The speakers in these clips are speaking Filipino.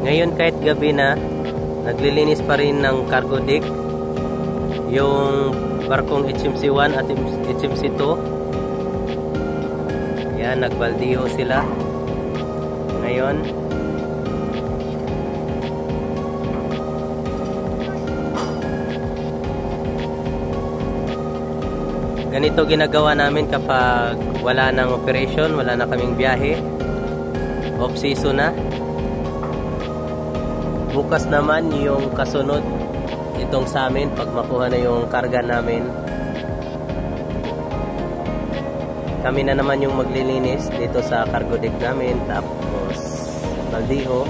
Ngayon kahit gabi na, naglilinis pa rin ng cargo deck yung barkong HMC1 at HMC2. Yan, nagbaldiho sila ngayon. Ganito ginagawa namin kapag wala nang operation, wala na kaming biyahe, off season na. Bukas naman yung kasunod itong sa amin pag makuha na yung karga namin. Kami na naman yung maglilinis dito sa cargo deck namin, tapos baldiho.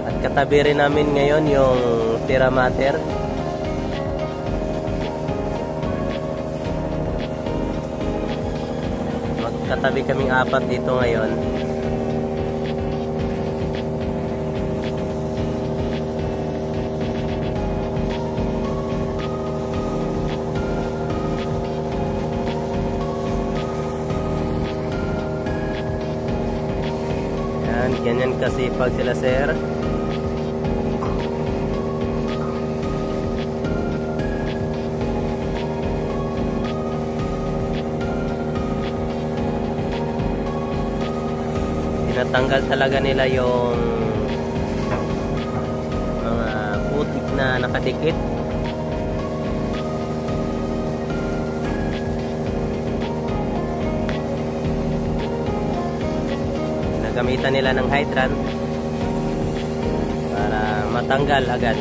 At katabi rin namin ngayon yung Terra Mater. Magkatabi kaming apat dito ngayon. Ganyan kasi pag sila, sir. Tinatanggal talaga nila yung mga putik na nakadikit. Gamitan nila ng hydrant para matanggal agad.